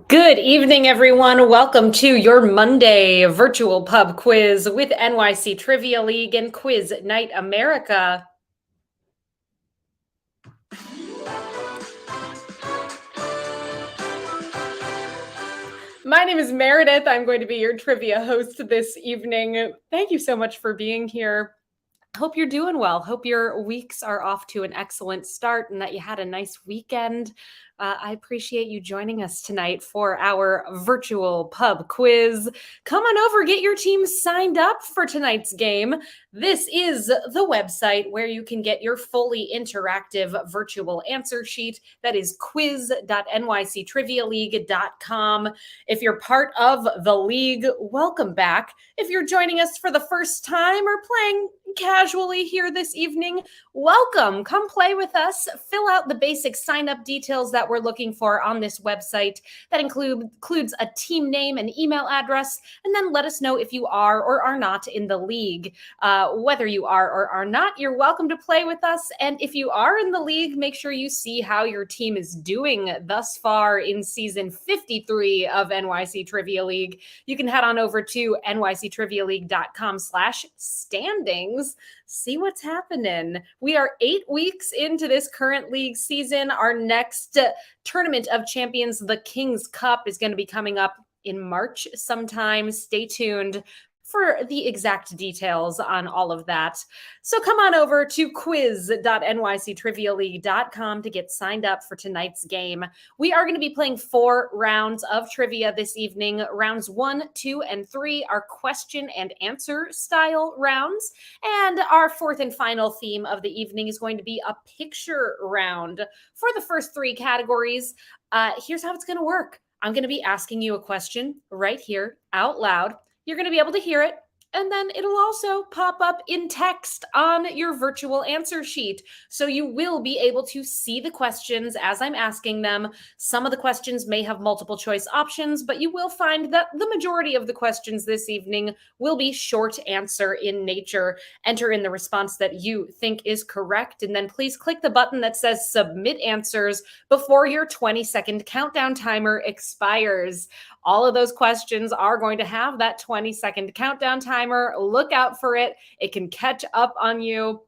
Good evening, everyone. Welcome to your Monday virtual pub quiz with NYC Trivia League and Quiz Night America. My name is Meredith. I'm going to be your trivia host this evening. Thank you so much for being here. Hope you're doing well. Hope your weeks are off to an excellent start and that you had a nice weekend. I appreciate you joining us tonight for our virtual pub quiz. Come on over, get your team signed up for tonight's game. This is the website where you can get your fully interactive virtual answer sheet. That is quiz.nyctrivialeague.com. If you're part of the league, welcome back. If you're joining us for the first time or playing casually here this evening, welcome. Come play with us. Fill out the basic sign-up details that we're looking for on this website. That includes a team name and email address, and then let us know if you are or are not in the league. Whether you are or are not, you're welcome to play with us. And if you are in the league, make sure you see how your team is doing thus far in season 53 of NYC Trivia League. You can head on over to nyctrivialeague.com/standings. See what's happening. We are 8 weeks into this current league season. Our next Tournament of Champions, the King's Cup, is going to be coming up in March sometime. Stay tuned for the exact details on all of that. So come on over to quiz.nyctrivialeague.com to get signed up for tonight's game. We are going to be playing 4 rounds of trivia this evening. Rounds 1, 2, and 3 are question and answer style rounds. And our fourth and final theme of the evening is going to be a picture round. For the first 3 categories, here's how it's going to work. I'm going to be asking you a question right here out loud. You're going to be able to hear it, and then it'll also pop up in text on your virtual answer sheet. So you will be able to see the questions as I'm asking them. Some of the questions may have multiple choice options, but you will find that the majority of the questions this evening will be short answer in nature. Enter in the response that you think is correct, and then please click the button that says submit answers before your 20-second countdown timer expires. All of those questions are going to have that 20-second countdown timer. Look out for it. It can catch up on you.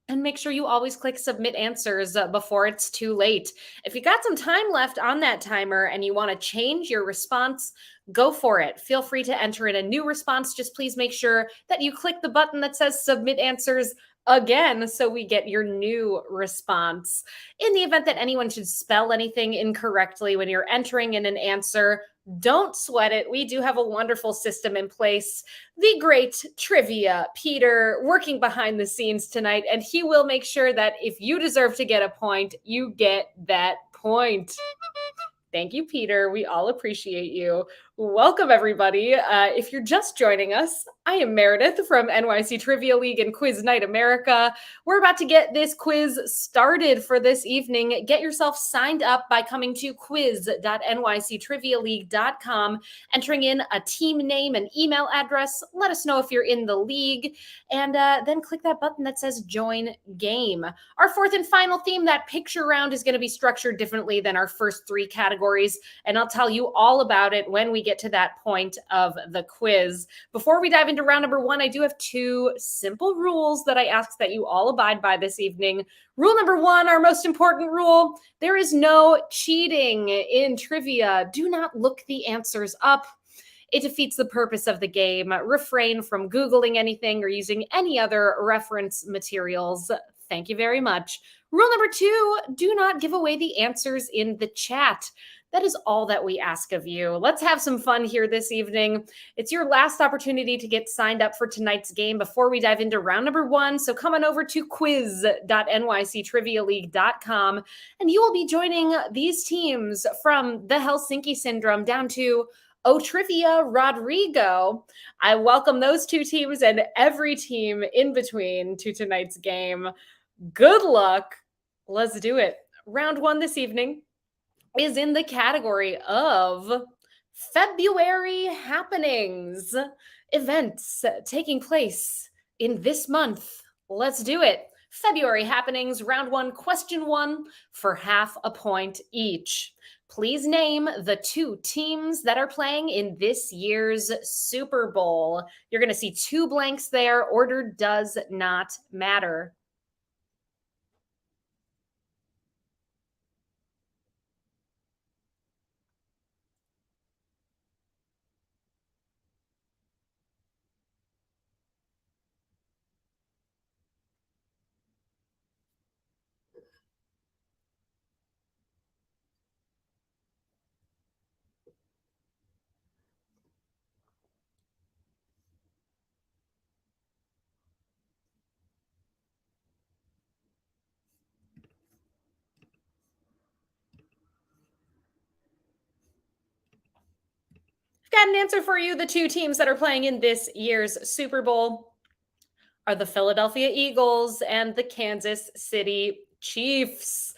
And make sure you always click submit answers before it's too late. If you got some time left on that timer and you want to change your response, go for it. Feel free to enter in a new response. Just please make sure that you click the button that says submit answers again so we get your new response. In the event that anyone should spell anything incorrectly when you're entering in an answer, don't sweat it. We do have a wonderful system in place. The great Trivia Peter working behind the scenes tonight, and he will make sure that if you deserve to get a point, you get that point. Thank you, Peter. We all appreciate you. Welcome, everybody. If you're just joining us, I am Meredith from NYC Trivia League and Quiz Night America. We're about to get this quiz started for this evening. Get yourself signed up by coming to quiz.nyctrivialeague.com, entering in a team name and email address. Let us know if you're in the league, and then click that button that says join game. Our fourth and final theme, that picture round, is going to be structured differently than our first 3 categories, and I'll tell you all about it when we get to that point of the quiz. Before we dive into round number 1, I do have 2 simple rules that I ask that you all abide by this evening. Rule number 1, our most important rule: there is no cheating in trivia. Do not look the answers up. It defeats the purpose of the game. Refrain from Googling anything or using any other reference materials. Thank you very much. Rule number 2, do not give away the answers in the chat. That is all that we ask of you. Let's have some fun here this evening. It's your last opportunity to get signed up for tonight's game before we dive into round number 1. So come on over to quiz.nyctrivialeague.com, and you will be joining these teams from the Helsinki Syndrome down to Trivia Rodrigo. I welcome those 2 teams and every team in between to tonight's game. Good luck. Let's do it. Round 1 this evening is in the category of February happenings, events taking place in this month. Let's do it. February happenings, round 1, question 1 for half a point each. Please name the two teams that are playing in this year's Super Bowl. You're going to see two blanks there. Order does not matter. I've got an answer for you. The two teams that are playing in this year's Super Bowl are the Philadelphia Eagles and the Kansas City Chiefs.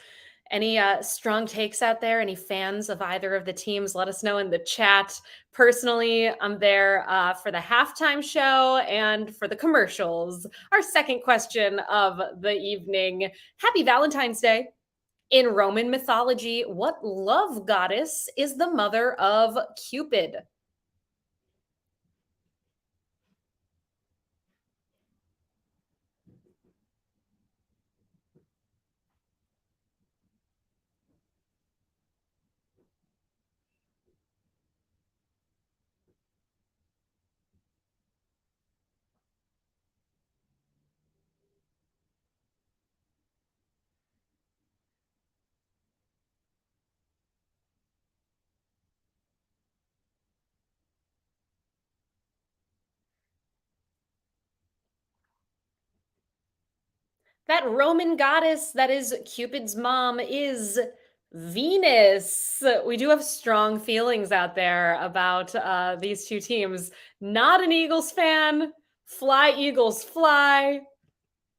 Any strong takes out there? Any fans of either of the teams? Let us know in the chat. Personally, I'm there for the halftime show and for the commercials. Our second question of the evening. Happy Valentine's Day. In Roman mythology, what love goddess is the mother of Cupid? That Roman goddess that is Cupid's mom is Venus. We do have strong feelings out there about these two teams. Not an Eagles fan. Fly, Eagles, fly.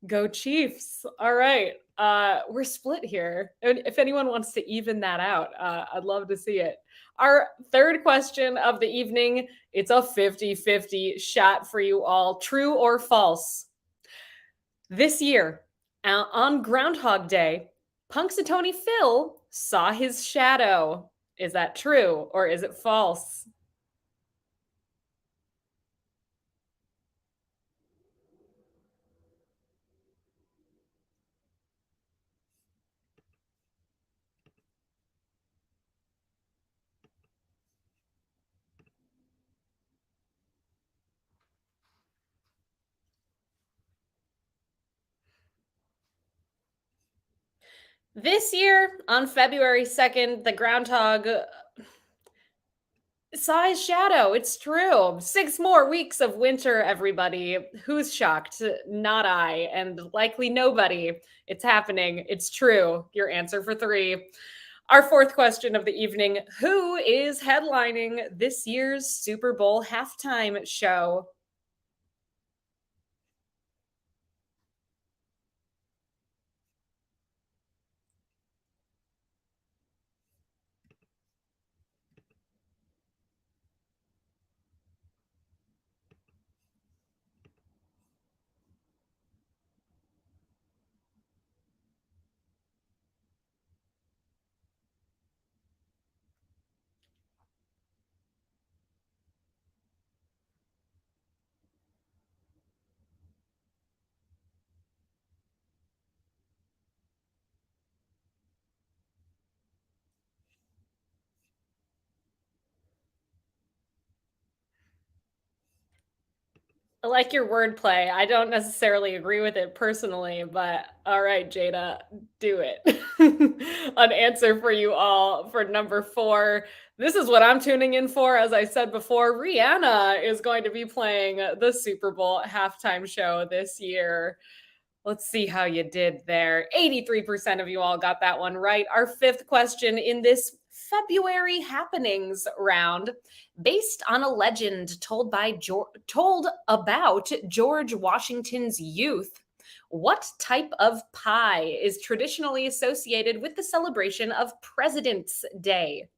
Go Chiefs. All right. We're split here. And if anyone wants to even that out, I'd love to see it. Our third question of the evening, it's a 50-50 shot for you all. True or false? This year, on Groundhog Day, Punxsutawney Phil saw his shadow. Is that true or is it false? This year, on February 2nd, the groundhog saw his shadow. It's true. 6 more weeks of winter, everybody. Who's shocked? Not I, and likely nobody. It's happening. It's true. Your answer for three. Our fourth question of the evening. Who is headlining this year's Super Bowl halftime show? I like your wordplay. I don't necessarily agree with it personally, but all right, Jada, do it. An answer for you all for number four. This is what I'm tuning in for. As I said before, Rihanna is going to be playing the Super Bowl halftime show this year. Let's see how you did there. 83% of you all got that one right. Our fifth question in this February happenings round, based on a legend told about George Washington's youth. What type of pie is traditionally associated with the celebration of President's Day?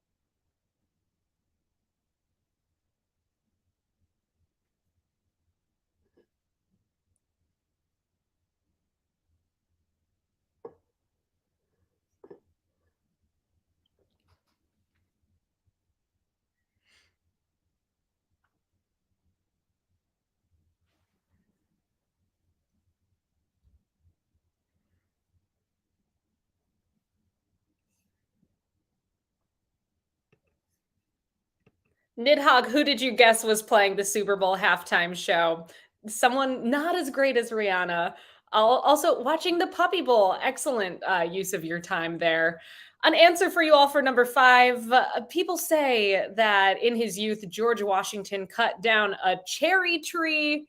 Nidhogg, who did you guess was playing the Super Bowl halftime show? Someone not as great as Rihanna. Also, watching the Puppy Bowl. Excellent use of your time there. An answer for you all for number five. People say that in his youth, George Washington cut down a cherry tree.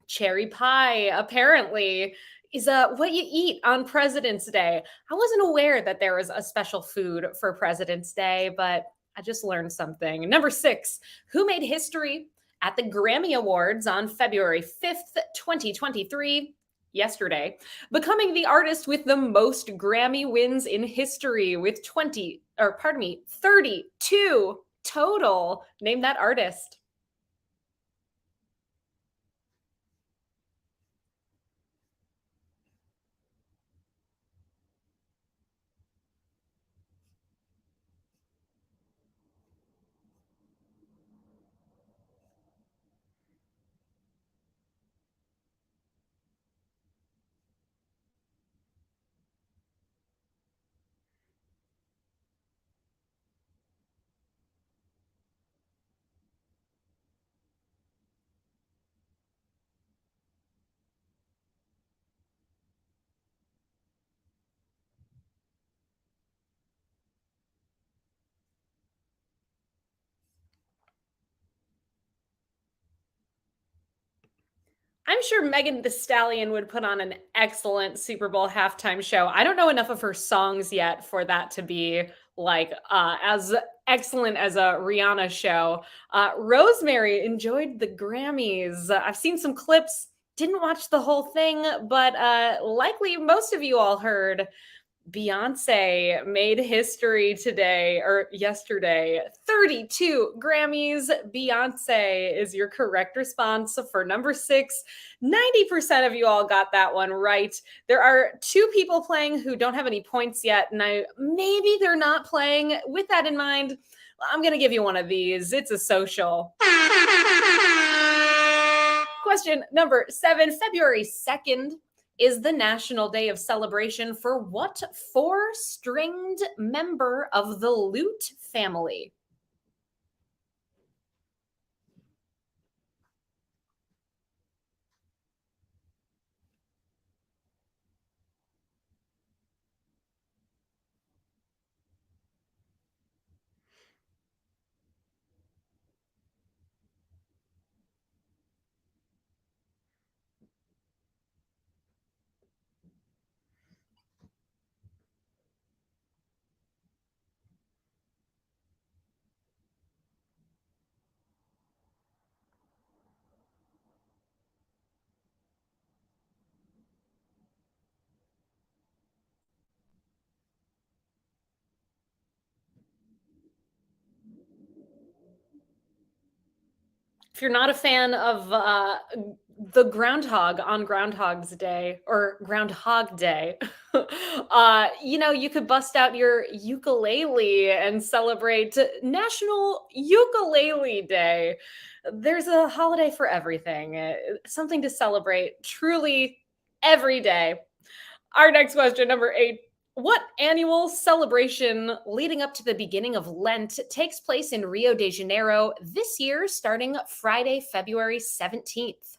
Cherry pie, apparently, is what you eat on President's Day. I wasn't aware that there was a special food for President's Day, but I just learned something. Number six, who made history at the Grammy Awards on February 5th, 2023? Yesterday, becoming the artist with the most Grammy wins in history with 32 total. Name that artist. I'm sure Megan Thee Stallion would put on an excellent Super Bowl halftime show. I don't know enough of her songs yet for that to be like as excellent as a Rihanna show. Rosemary enjoyed the Grammys. I've seen some clips, didn't watch the whole thing, but likely most of you all heard Beyonce made history today or yesterday. 32 Grammys. Beyonce is your correct response for number six. 90% of you all got that one right. There are two people playing who don't have any points yet. And maybe they're not playing. With that in mind, I'm going to give you one of these. It's a social. Question number seven, February 2nd is the National Day of Celebration for what four-stringed member of the lute family? If you're not a fan of the groundhog on Groundhog's Day or Groundhog Day, you could bust out your ukulele and celebrate National Ukulele Day. There's a holiday for everything, something to celebrate truly every day. Our next question, number eight. What annual celebration leading up to the beginning of Lent takes place in Rio de Janeiro this year, starting Friday, February 17th?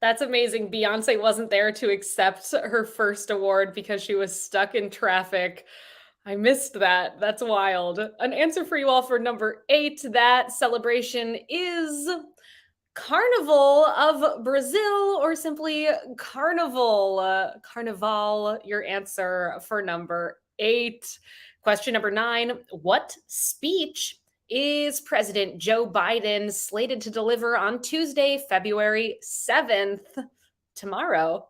That's amazing. Beyonce wasn't there to accept her first award because she was stuck in traffic. I missed that. That's wild. An answer for you all for number eight. That celebration is Carnival of Brazil or simply Carnival. Carnival, your answer for number eight. Question number nine. What speech Is President Joe Biden slated to deliver on Tuesday, February 7th, tomorrow?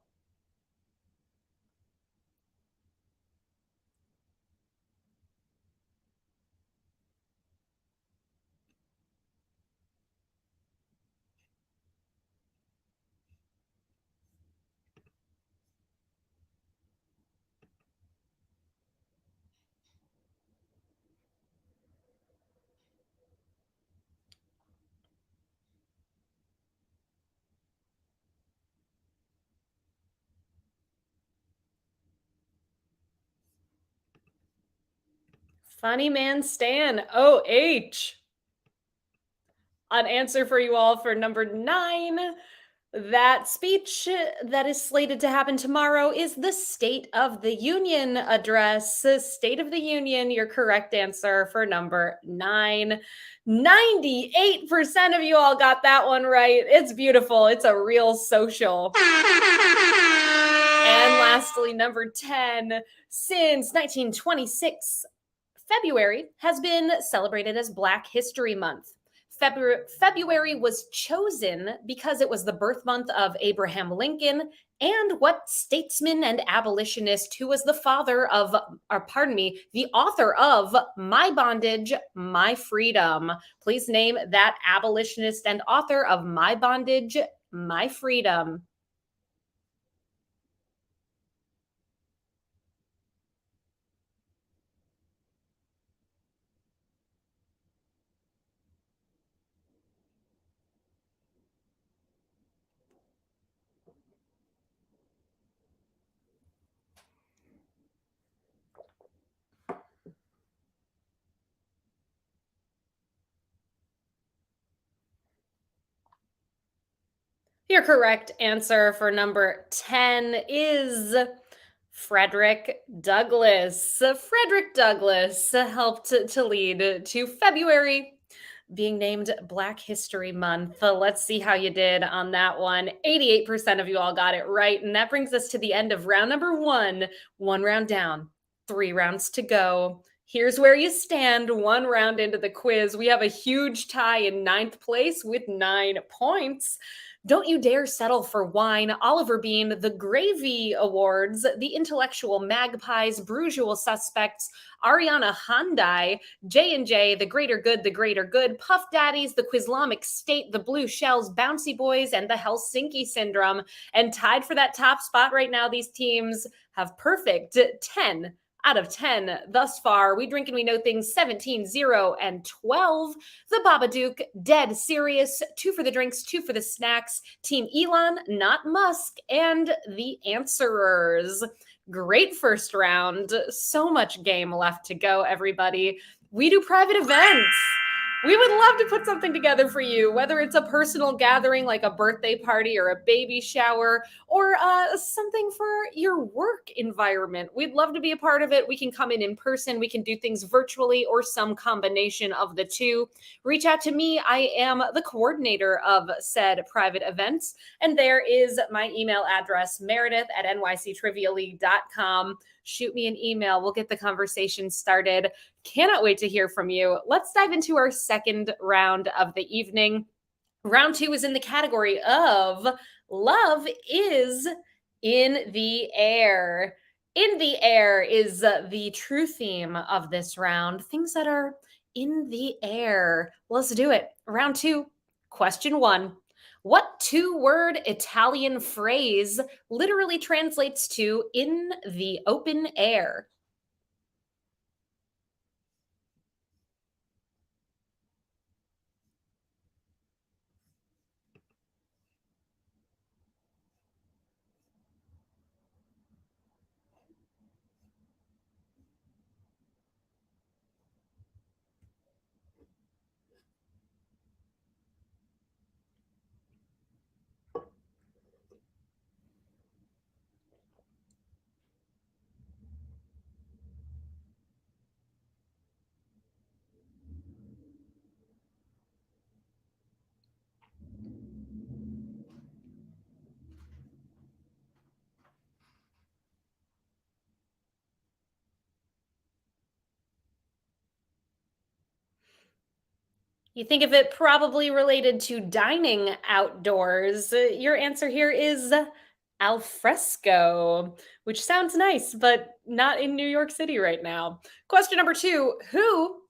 Funny Man Stan, OH. An answer for you all for number 9. That speech that is slated to happen tomorrow is the State of the Union address. State of the Union, your correct answer for number 9. 98% of you all got that one right. It's beautiful. It's a real social. And lastly, number 10. Since 1926, February has been celebrated as Black History Month. February was chosen because it was the birth month of Abraham Lincoln and what statesman and abolitionist who was the the author of My Bondage, My Freedom. Please name that abolitionist and author of My Bondage, My Freedom. Your correct answer for number 10 is Frederick Douglass. Frederick Douglass helped to lead to February being named Black History Month. Let's see how you did on that one. 88% of you all got it right. And that brings us to the end of round number 1. 1 round down, 3 rounds to go. Here's where you stand 1 round into the quiz. We have a huge tie in 9th place with 9 points. Don't You Dare Settle for Wine, Oliver Bean, the Gravy Awards, The Intellectual Magpies, Brusual Suspects, Ariana Handai, J&J, The Greater Good, Puff Daddies, The Quizlamic State, The Blue Shells, Bouncy Boys, and The Helsinki Syndrome. And tied for that top spot right now, these teams have perfect 10 out of 10 thus far. We Drink and We Know Things 17, 0, and 12. The Babadook, Dead Serious, 2 for the drinks, 2 for the snacks. Team Elon, Not Musk, and The Answerers. Great first round. So much game left to go, everybody. We do private events. We would love to put something together for you, whether it's a personal gathering like a birthday party or a baby shower, or something for your work environment. We'd love to be a part of it. We can come in person, we can do things virtually, or some combination of the two. Reach out to me. I am the coordinator of said private events, and there is my email address, meredith@nyctrivialeague.com. Shoot me an email. We'll get the conversation started. Cannot wait to hear from you. Let's dive into our second round of the evening. Round 2 is in the category of Love is in the Air. In the air is the true theme of this round. Things that are in the air. Let's do it. Round 2, question 1. What 2-word Italian phrase literally translates to in the open air? You think of it probably related to dining outdoors. Your answer here is al fresco, which sounds nice, but not in New York City right now. Question number two: who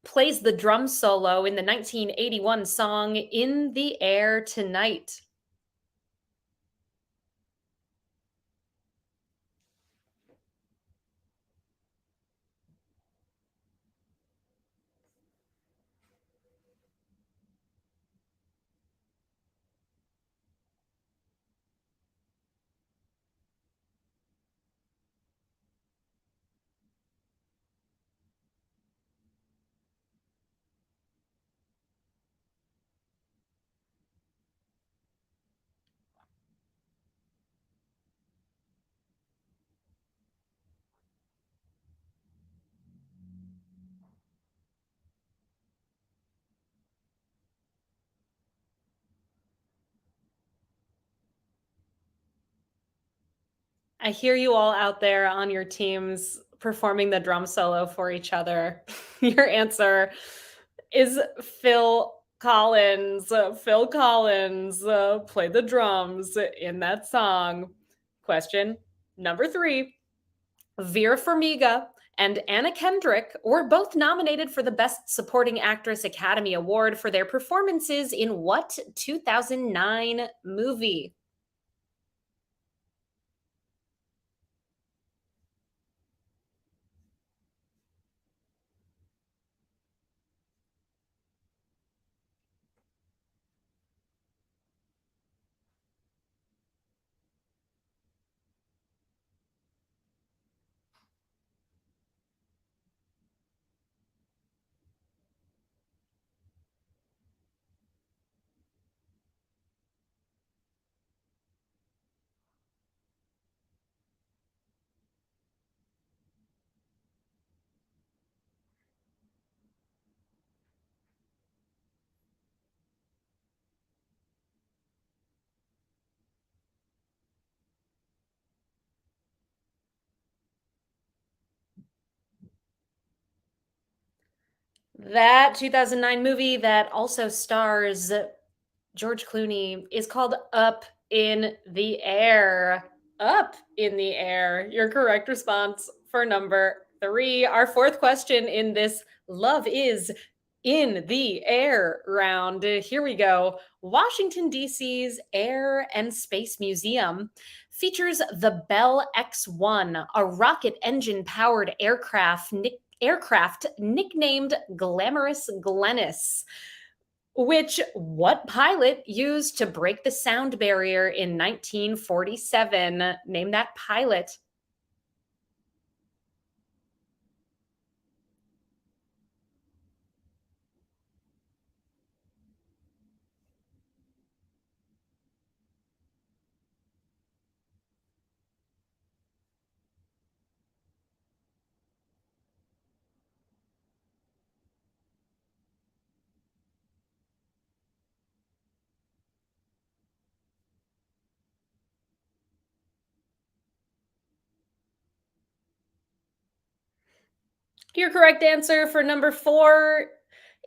plays the drum solo in the 1981 song In the Air Tonight? I hear you all out there on your teams performing the drum solo for each other. Your answer is Phil Collins. Phil Collins played the drums in that song. Question number three: Vera Farmiga and Anna Kendrick were both nominated for the Best Supporting Actress Academy Award for their performances in what 2009 movie? That 2009 movie that also stars George Clooney is called Up in the Air. Up in the Air. Your correct response for number three. Our fourth question in this Love is in the Air round. Here we go. Washington, D.C.'s Air and Space Museum features the Bell X-1, a rocket engine powered aircraft nicknamed Glamorous Glennis, which what pilot used to break the sound barrier in 1947? Name that pilot. Your correct answer for number four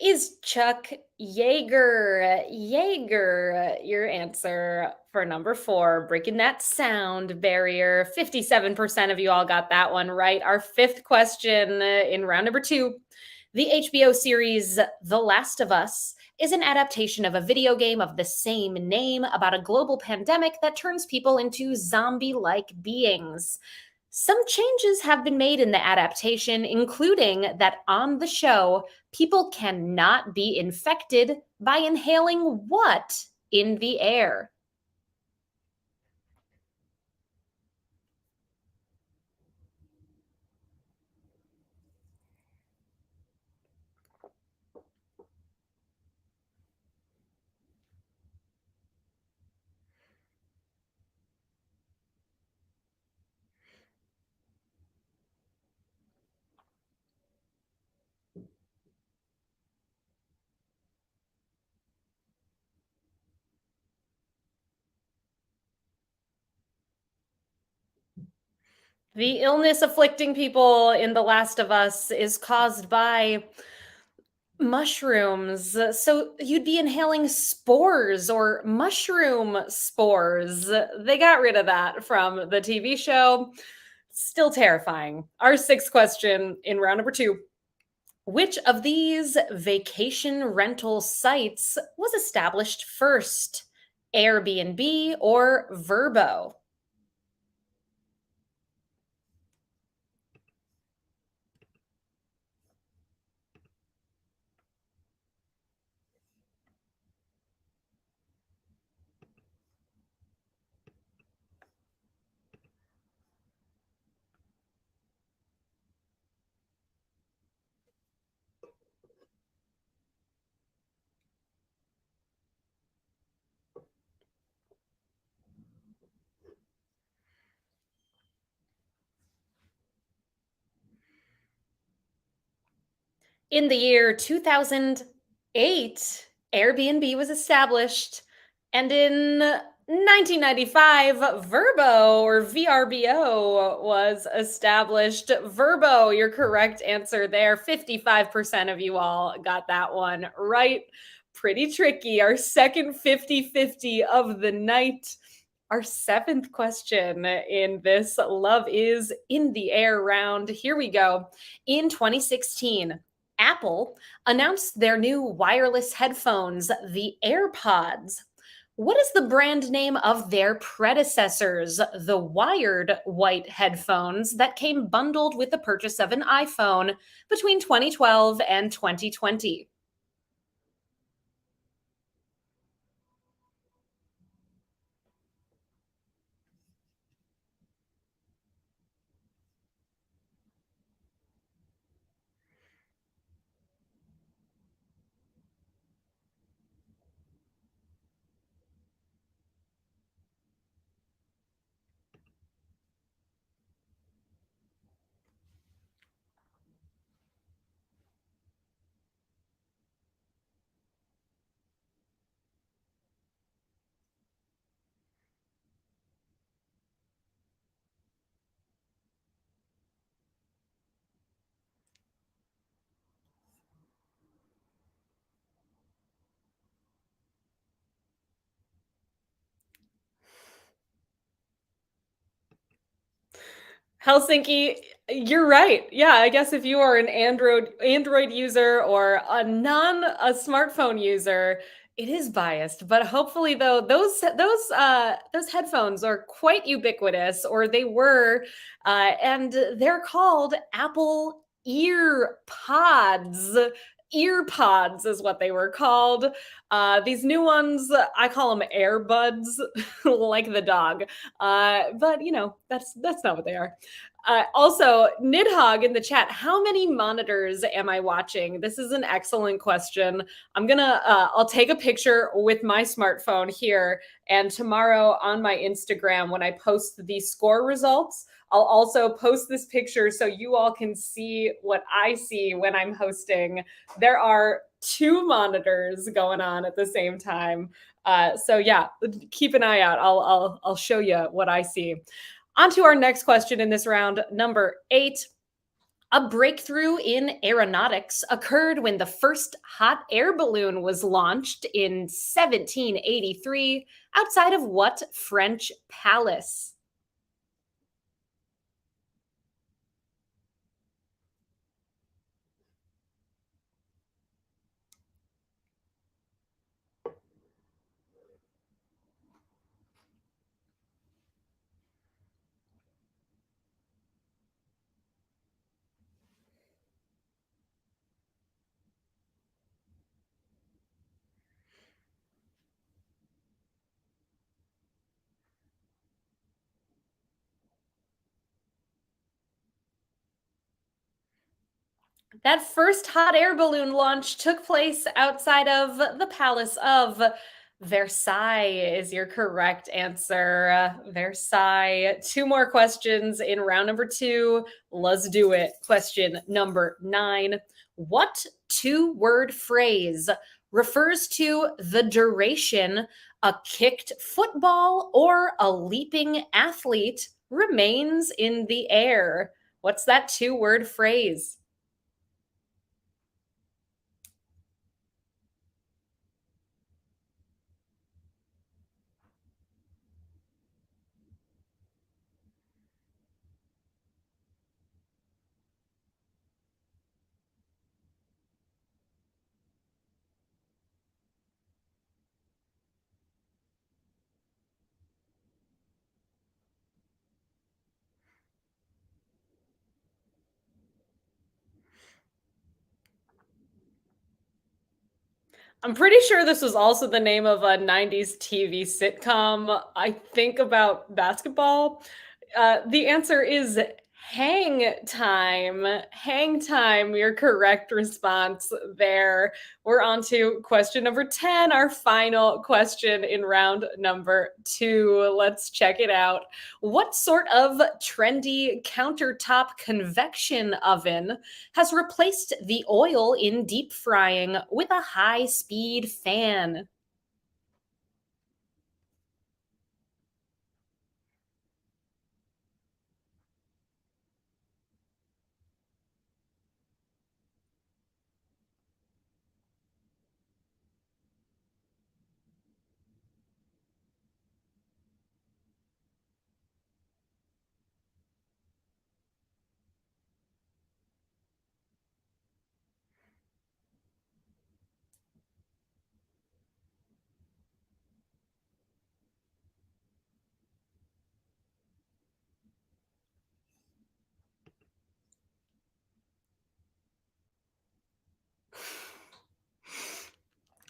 is Chuck Yeager. Yeager, your answer for number four, breaking that sound barrier. 57% of you all got that one right. Our fifth question in round number two: the HBO series The Last of Us is an adaptation of a video game of the same name about a global pandemic that turns people into zombie like beings. Some changes have been made in the adaptation, including that on the show, people cannot be infected by inhaling what in the air? The illness afflicting people in The Last of Us is caused by Mushrooms. So you'd be inhaling spores or mushroom spores. They got rid of that from the TV show. Still terrifying. Our sixth question in round number two. Which of these vacation rental sites was established first? Airbnb or Vrbo? In the year 2008, Airbnb was established, and in 1995, Vrbo or VRBO was established. Vrbo, your correct answer there. 55% of you all got that one right. Pretty tricky. Our second 50-50 of the night. Our seventh question in this Love is in the Air round. Here we go. In 2016, Apple announced their new wireless headphones, the AirPods. What is the brand name of their predecessors, the wired white headphones that came bundled with the purchase of an iPhone between 2012 and 2020? Helsinki, you're right. Yeah, I guess if you are an Android user or a smartphone user, it is biased. But hopefully, though, those headphones are quite ubiquitous, or they were, and they're called Apple Ear Pods. Ear pods is what they were called. These new ones, I call them AirBuds, like the dog. But that's not what they are. Also, Nidhogg in the chat, how many monitors am I watching? This is an excellent question. I'll take a picture with my smartphone here, and tomorrow on my Instagram, when I post the score results, I'll also post this picture so you all can see what I see when I'm hosting. There are two monitors going on at the same time. So yeah, keep an eye out. I'll show you what I see. On to our next question in this round, number 8. A breakthrough in aeronautics occurred when the first hot air balloon was launched in 1783 outside of what French palace? That first hot air balloon launch took place outside of the Palace of Versailles, is your correct answer. Versailles. Two more questions in round number two. Let's do it. Question number 9. What two-word phrase refers to the duration a kicked football or a leaping athlete remains in the air? What's that two-word phrase? I'm pretty sure this was also the name of a 90s TV sitcom. I think about basketball. The answer is Hang Time. Hang Time, your correct response there. We're on to question number 10, our final question in round number two. Let's check it out. What sort of trendy countertop convection oven has replaced the oil in deep frying with a high speed fan?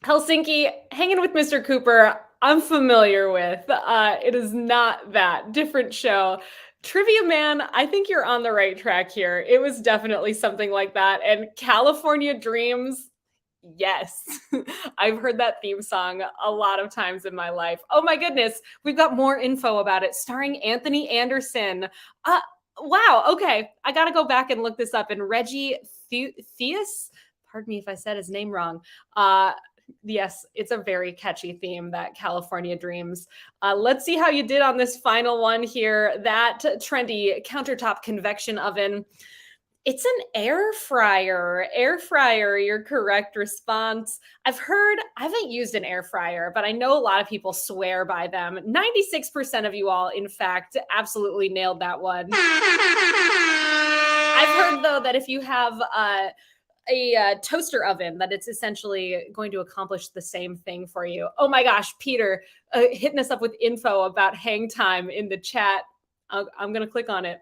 Helsinki, hanging with Mr. Cooper, I'm familiar with. It is not that. Different show. Trivia Man, I think you're on the right track here. It was definitely something like that. And California Dreams, yes. I've heard that theme song a lot of times in my life. Oh my goodness, we've got more info about it, starring Anthony Anderson. Uh, wow, okay. I got to go back and look this up. And Reggie Theus, pardon me if I said his name wrong. Uh, yes, it's a very catchy theme, that California Dreams. Let's see how you did on this final one here. That trendy countertop convection oven. It's an air fryer. Air fryer, your correct response. I haven't used an air fryer, but I know a lot of people swear by them. 96% of you all, in fact, absolutely nailed that one. I've heard, though, that if you have a toaster oven, that it's essentially going to accomplish the same thing for you. Oh my gosh, Peter, hitting us up with info about hang time in the chat. I'm going to click on it.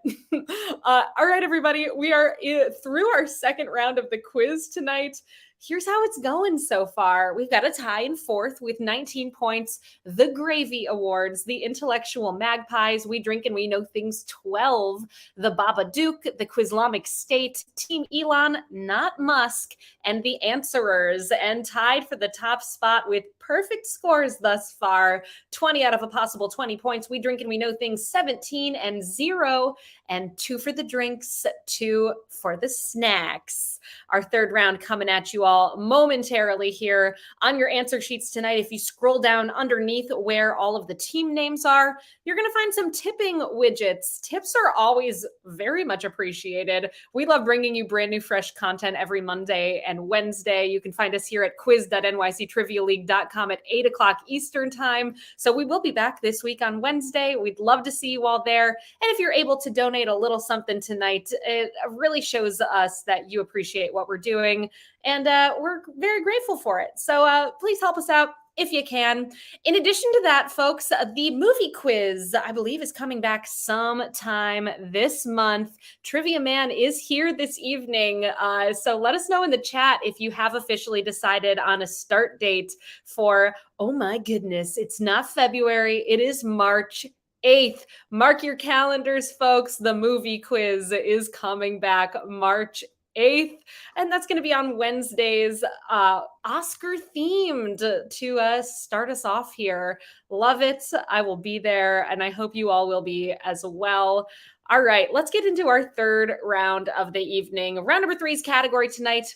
All right, everybody, we are through our second round of the quiz tonight. Here's how it's going so far. We've got a tie in fourth with 19 points. The Gravy Awards, the Intellectual Magpies, We Drink and We Know Things 12, the Babadook, the Quizlamic State, Team Elon, not Musk, and the Answerers. And tied for the top spot with perfect scores thus far, 20 out of a possible 20 points. We Drink and We Know Things 17 and 0, and 2 for the drinks, 2 for the snacks. Our third round coming at you all momentarily here on your answer sheets tonight. If you scroll down underneath where all of the team names are, you're going to find some tipping widgets. Tips are always very much appreciated. We love bringing you brand new, fresh content every Monday and Wednesday. You can find us here at quiz.nyctrivialeague.com at 8 o'clock Eastern time. So we will be back this week on Wednesday. We'd love to see you all there. And if you're able to donate a little something tonight, it really shows us that you appreciate what we're doing. And we're very grateful for it. So please help us out if you can. In addition to that, folks, the movie quiz, I believe, is coming back sometime this month. Trivia Man is here this evening. So let us know in the chat if you have officially decided on a start date for, oh my goodness, it's not February, it is March 8th. Mark your calendars, folks. The movie quiz is coming back March 8th, and that's going to be on Wednesdays, Oscar themed, to start us off here. Love it. I will be there, and I hope you all will be as well. All right, let's get into our third round of the evening. Round number three's category tonight,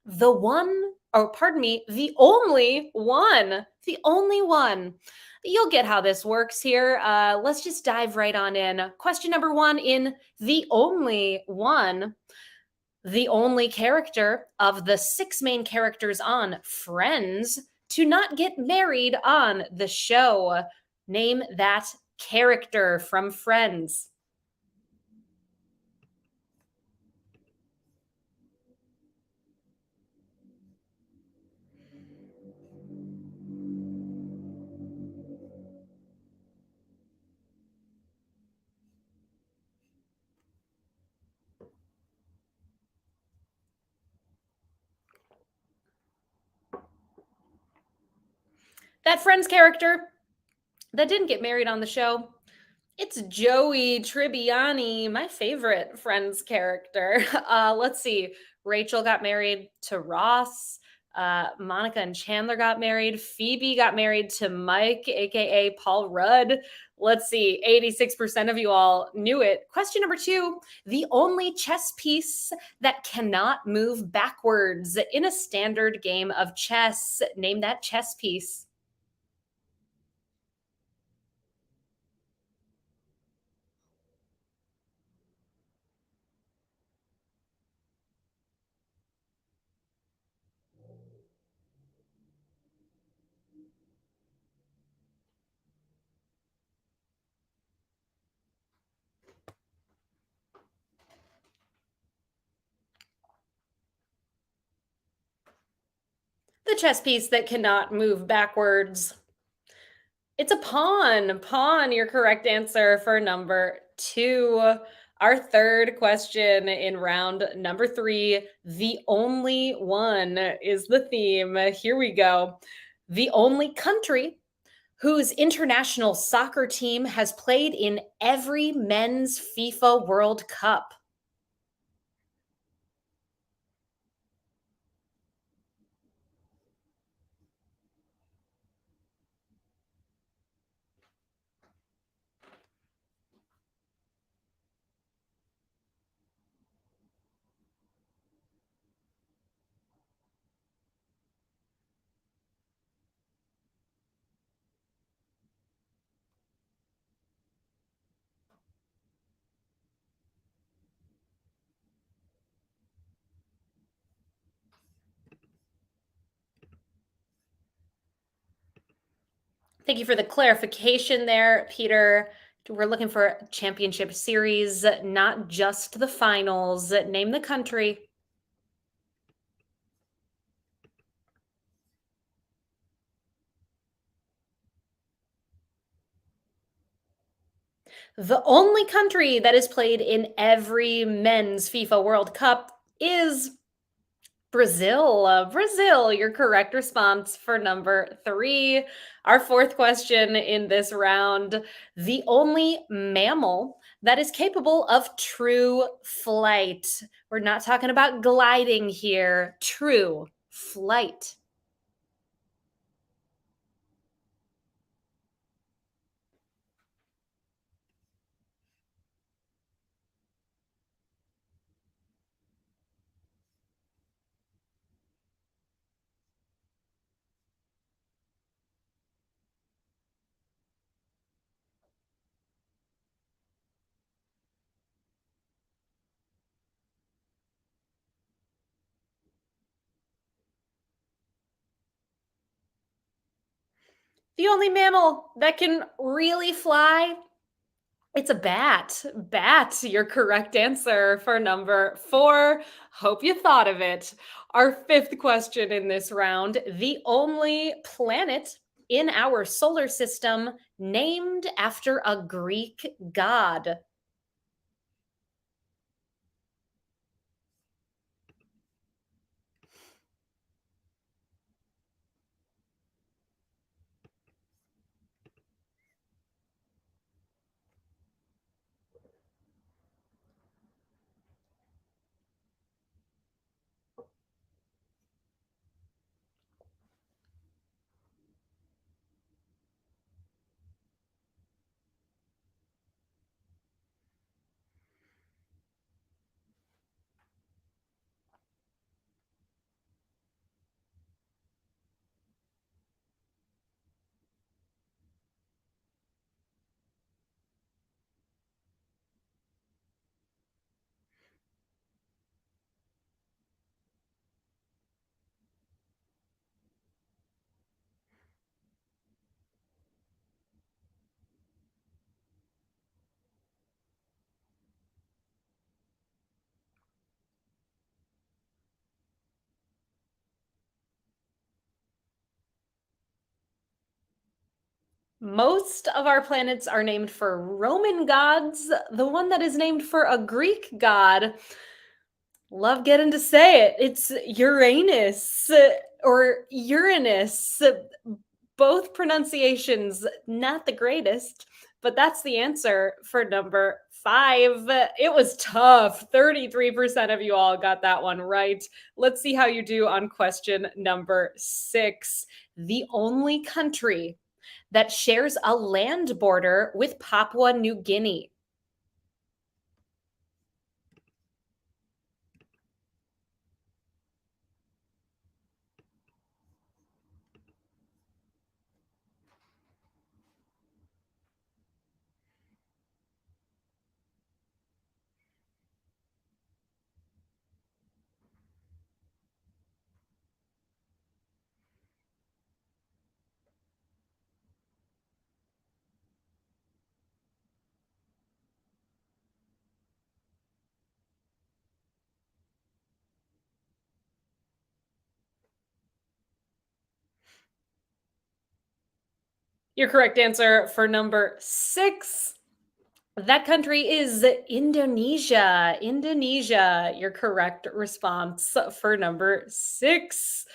the only one. The only one. You'll get how this works here. Let's just dive right on in. Question number one in the only one. The only character of the 6 main characters on Friends to not get married on the show. Name that character from Friends. That Friends character that didn't get married on the show. It's Joey Tribbiani, my favorite Friends character. Let's see. Rachel got married to Ross. Monica and Chandler got married. Phoebe got married to Mike, aka Paul Rudd. Let's see. 86% of you all knew it. Question number two. The only chess piece that cannot move backwards in a standard game of chess. Name that chess piece. The chess piece that cannot move backwards. It's a pawn. Pawn, your correct answer for number two. Our third question in round number three. The only one is the theme. Here we go. The only country whose international soccer team has played in every men's FIFA World Cup. Thank you for the clarification there, Peter. We're looking for championship series, not just the finals. Name the country. The only country that is played in every men's FIFA World Cup is Brazil. Brazil, your correct response for number three. Our fourth question in this round. The only mammal that is capable of true flight. We're not talking about gliding here, true flight. The only mammal that can really fly, it's a bat. Bat, your correct answer for number four. Hope you thought of it. Our fifth question in this round. The only planet in our solar system named after a Greek god. Most of our planets are named for Roman gods. The one that is named for a Greek god, love getting to say it. It's Uranus or Uranus. Both pronunciations not the greatest, but that's the answer for number 5. It was tough. 33% of you all got that one right. Let's see how you do on question number 6. The only country that shares a land border with Papua New Guinea. Your correct answer for number 6. That country is Indonesia. Indonesia, your correct response for number 6.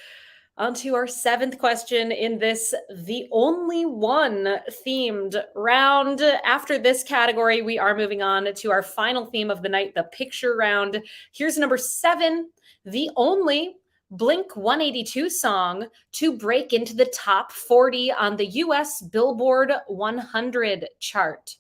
On to our 7th question in this the only one themed round. After this category, we are moving on to our final theme of the night, the picture round. Here's number 7, the only Blink 182 song to break into the top 40 on the US Billboard 100 chart.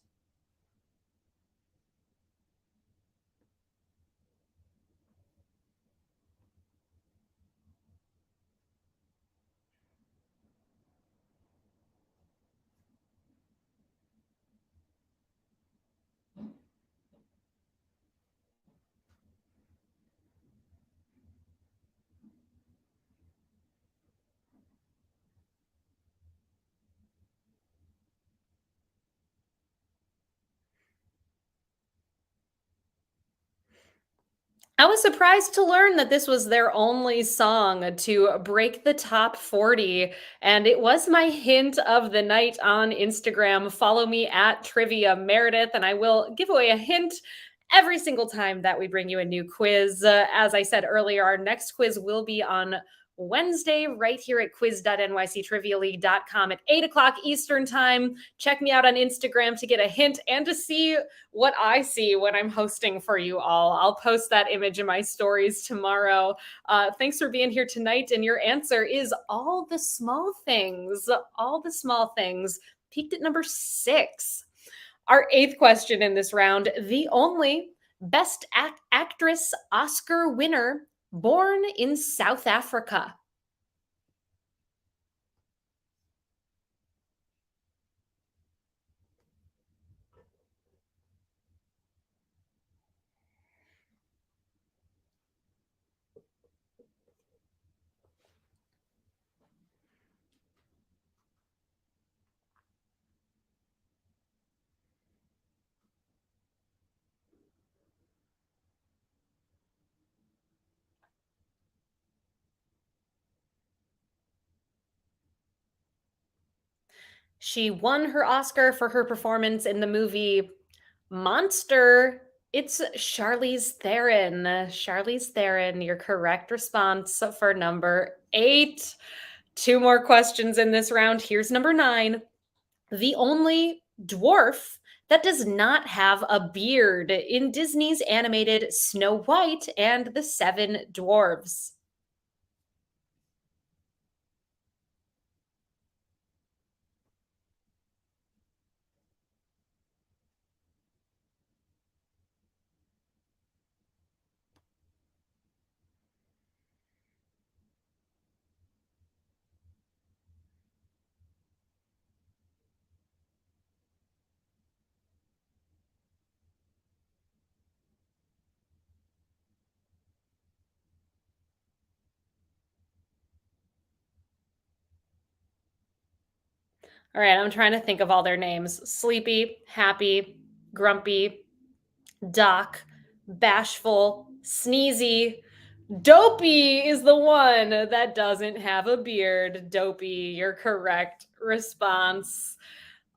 I was surprised to learn that this was their only song to break the top 40. And it was my hint of the night on Instagram. Follow me at Trivia Meredith, and I will give away a hint every single time that we bring you a new quiz. As I said earlier, our next quiz will be on Wednesday, right here at quiz.nyctrivialeague.com at 8 o'clock Eastern Time. Check me out on Instagram to get a hint and to see what I see when I'm hosting for you all. I'll post that image in my stories tomorrow. Thanks for being here tonight. And your answer is all the small things. All the small things. Peaked at number 6. Our 8th question in this round, the only Best Actress Oscar winner born in South Africa. She won her Oscar for her performance in the movie Monster. It's Charlize Theron. Charlize Theron, your correct response for number 8. 2 more questions in this round. Here's number 9. The only dwarf that does not have a beard in Disney's animated Snow White and the Seven Dwarves. All right, I'm trying to think of all their names. Sleepy, Happy, Grumpy, Doc, Bashful, Sneezy. Dopey is the one that doesn't have a beard. Dopey, your correct response.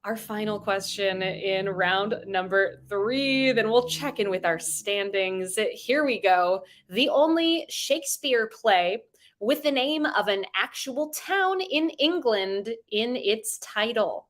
Our final question in round number 3. Then we'll check in with our standings. Here we go. The only Shakespeare play with the name of an actual town in England in its title.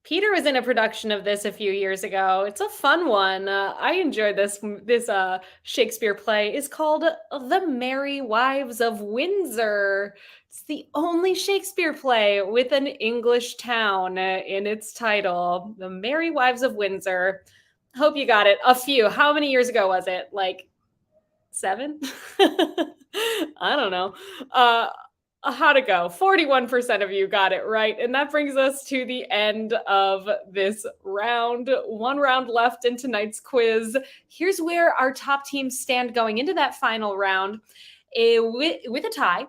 Peter was in a production of this a few years ago. It's a fun one. I enjoyed this Shakespeare play. Is called The Merry Wives of Windsor. It's the only Shakespeare play with an English town in its title. The Merry Wives of Windsor. Hope you got it. A few. How many years ago was it? Like 7? I don't know. Uh, how'd it go? 41% of you got it right. And that brings us to the end of this round. One round left in tonight's quiz. Here's where our top teams stand going into that final round. With a tie,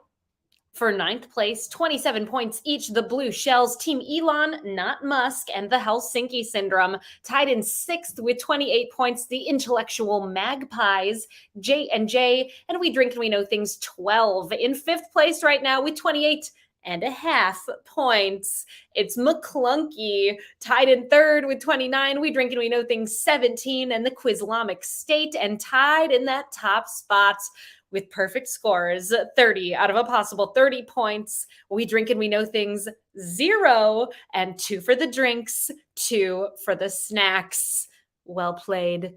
for ninth place, 27 points each, the Blue Shells, Team Elon, not Musk, and the Helsinki Syndrome. Tied in sixth with 28 points, the Intellectual Magpies, J&J, and We Drink and We Know Things, 12. In fifth place right now with 28.5 points. It's McClunky, tied in third with 29. We Drink and We Know Things, 17. And the Quizlamic State, and tied in that top spot with perfect scores, 30 out of a possible 30 points. We Drink and We Know Things, 0, and 2 for the drinks, 2 for the snacks. Well played.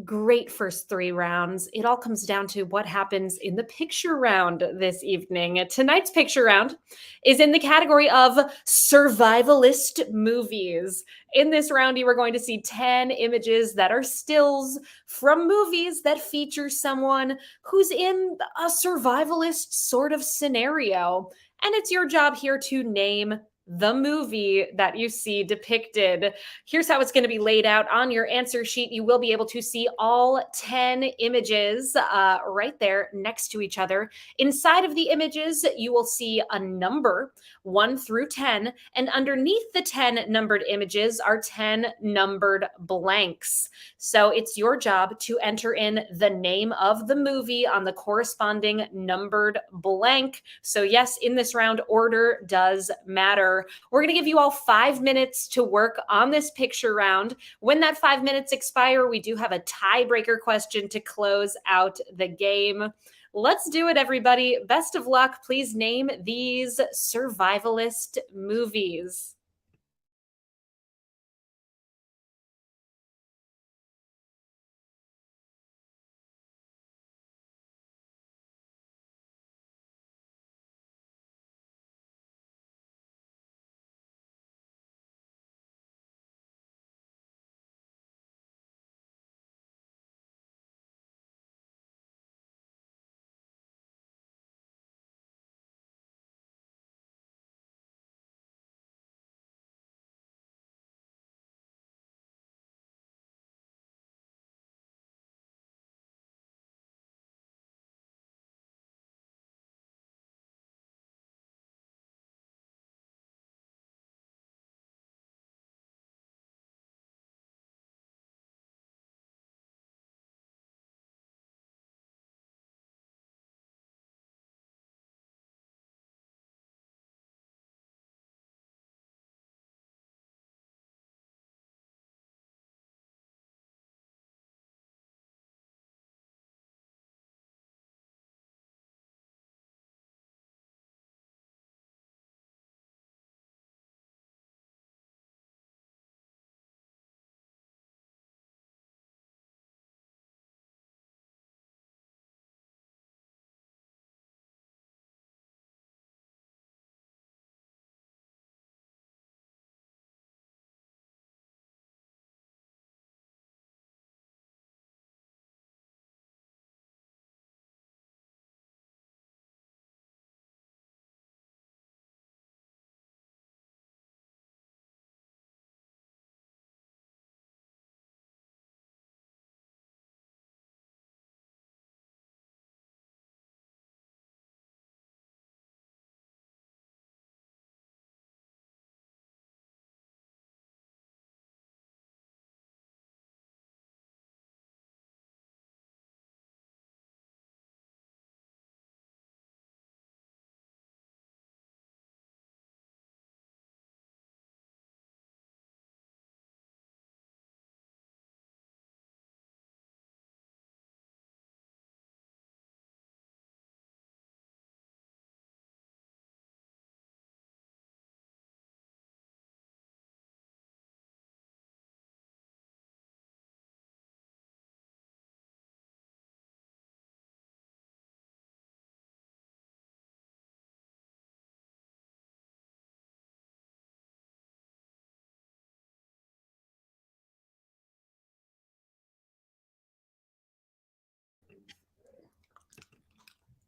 Great first 3 rounds. It all comes down to what happens in the picture round this evening. Tonight's picture round is in the category of survivalist movies. In this round, you are going to see 10 images that are stills from movies that feature someone who's in a survivalist sort of scenario. And it's your job here to name the movie that you see depicted. Here's how it's going to be laid out on your answer sheet. You will be able to see all 10 images right there next to each other. Inside of the images, you will see a number 1 through 10, and underneath the 10 numbered images are 10 numbered blanks. So it's your job to enter in the name of the movie on the corresponding numbered blank. So yes, in this round, order does matter. We're going to give you all 5 minutes to work on this picture round. When that 5 minutes expire, we do have a tiebreaker question to close out the game. Let's do it, everybody. Best of luck. Please name these survivalist movies.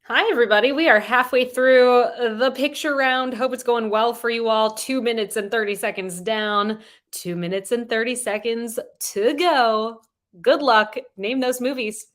Hi, everybody. We are halfway through the picture round. Hope it's going well for you all. 2 minutes and 30 seconds down, 2 minutes and 30 seconds to go. Good luck. Name those movies.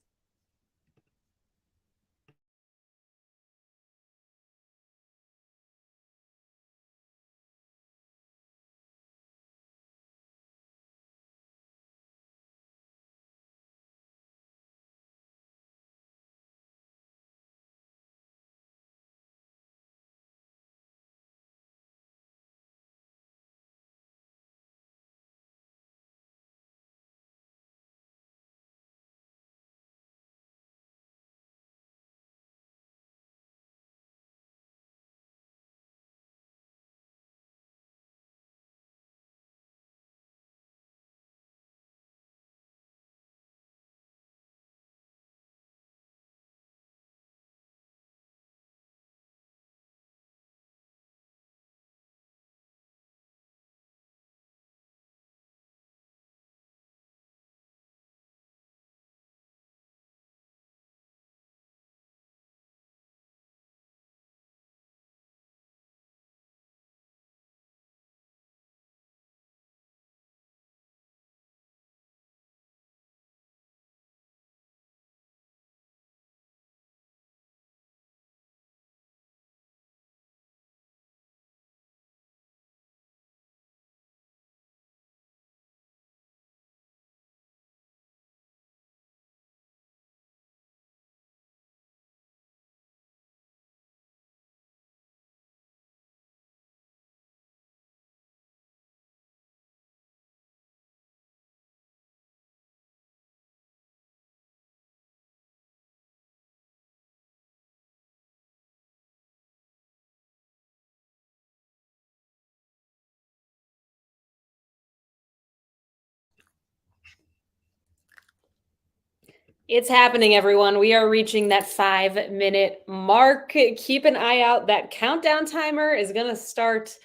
It's happening, everyone. We are reaching that 5 minute mark. Keep an eye out. That countdown timer is going to start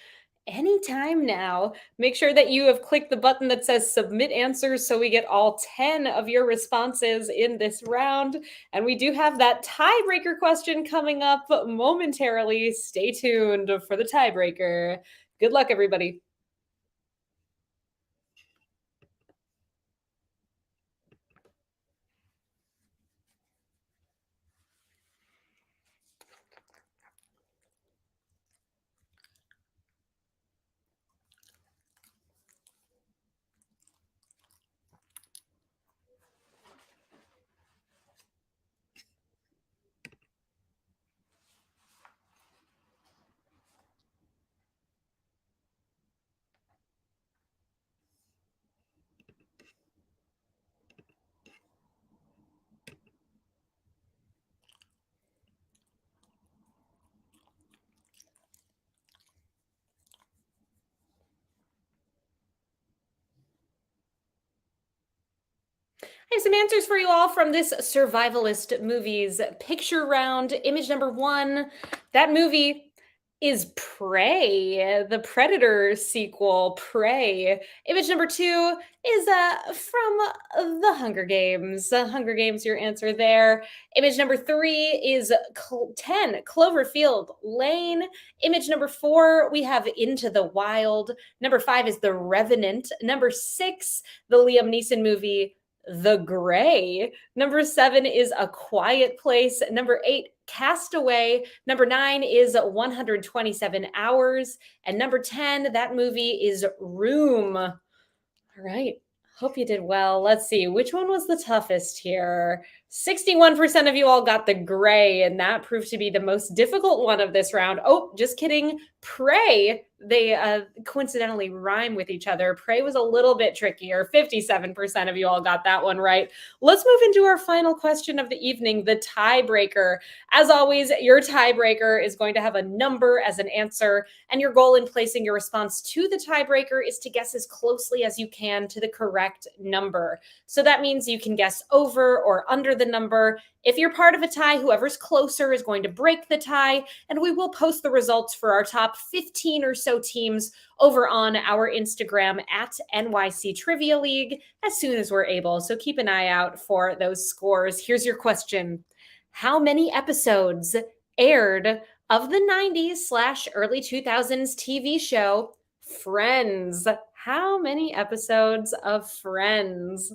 anytime now. Make sure that you have clicked the button that says submit answers so we get all 10 of your responses in this round. And we do have that tiebreaker question coming up momentarily. Stay tuned for the tiebreaker. Good luck, everybody. I have some answers for you all from this survivalist movies picture round. Image number one, that movie is Prey, the Predator sequel, Prey. Image number two is from The Hunger Games. Hunger Games, your answer there. Image number three is 10, Cloverfield Lane. Image number four, we have Into the Wild. Number five is The Revenant. Number six, the Liam Neeson movie the Gray. Number seven is A Quiet Place. Number eight, Castaway. Number nine is 127 Hours. And number 10, that movie is Room. All right. Hope you did well. Let's see. Which one was the toughest here? 61% of you all got the Gray, and that proved to be the most difficult one of this round. Oh, just kidding. Prey. They coincidentally rhyme with each other. Prey was a little bit trickier. 57% of you all got that one right. Let's move into our final question of the evening, the tiebreaker. As always, your tiebreaker is going to have a number as an answer, and your goal in placing your response to the tiebreaker is to guess as closely as you can to the correct number. So that means you can guess over or under the number. If you're part of a tie, whoever's closer is going to break the tie, and we will post the results for our top 15 or so teams over on our Instagram at NYC Trivia League as soon as we're able. So keep an eye out for those scores. Here's your question. How many episodes aired of the 90s slash early 2000s TV show Friends? How many episodes of Friends?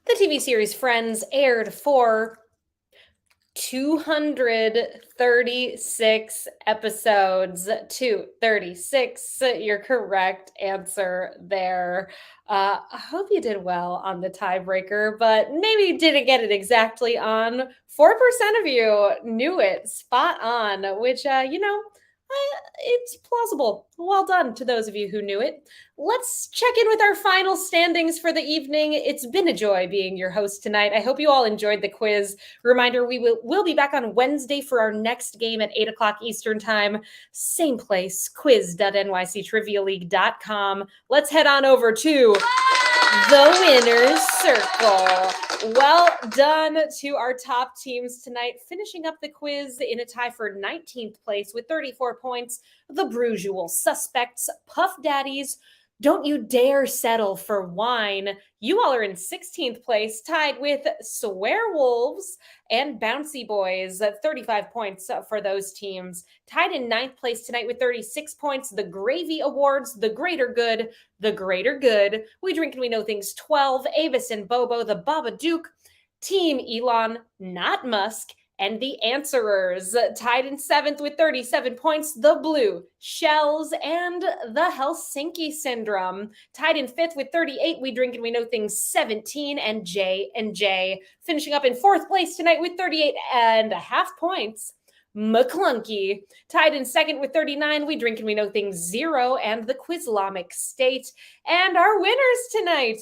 The TV series Friends aired for 236 episodes. 236, your correct answer there. I hope you did well on the tiebreaker, but maybe didn't get it exactly on. 4% of you knew it spot on, which, it's plausible. Well done to those of you who knew it. Let's check in with our final standings for the evening. It's been a joy being your host tonight. I hope you all enjoyed the quiz. Reminder, we'll be back on Wednesday for our next game at 8 o'clock Eastern Time. Same place, quiz.nyctrivialeague.com. Let's head on over to the winner's circle. Well done to our top teams tonight. Finishing up the quiz in a tie for 19th place with 34 points, the Brusual Suspects, Puff Daddies. Don't you dare settle for wine. You all are in 16th place, tied with Swearwolves and Bouncy Boys. 35 points for those teams. Tied in 9th place tonight with 36 points, the Gravy Awards, the Greater Good, the Greater Good. We Drink and We Know Things 12, Avis and Bobo, the Babadook, Team Elon, Not Musk, and the Answerers. Tied in 7th with 37 points, the Blue Shells and the Helsinki Syndrome. Tied in 5th with 38, We Drink and We Know Things 17 and J&J. Finishing up in 4th place tonight with 38.5 points, McClunky. Tied in 2nd with 39, We Drink and We Know Things 0 and the Quizlamic State. And our winners tonight,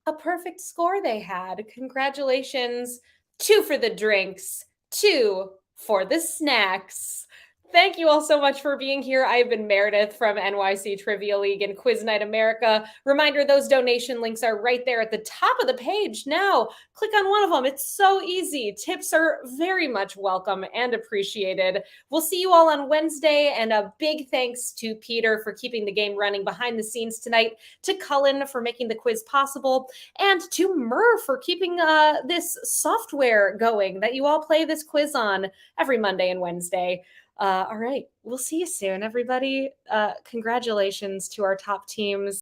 a perfect score they had. Congratulations. 2 for the drinks, 2 for the snacks. Thank you all so much for being here. I've been Meredith from NYC Trivia League and Quiz Night America. Reminder, those donation links are right there at the top of the page now. Click on one of them. It's so easy. Tips are very much welcome and appreciated. We'll see you all on Wednesday, and a big thanks to Peter for keeping the game running behind the scenes tonight, to Cullen for making the quiz possible, and to Mur for keeping this software going that you all play this quiz on every Monday and Wednesday. All right. We'll see you soon, everybody. Congratulations to our top teams.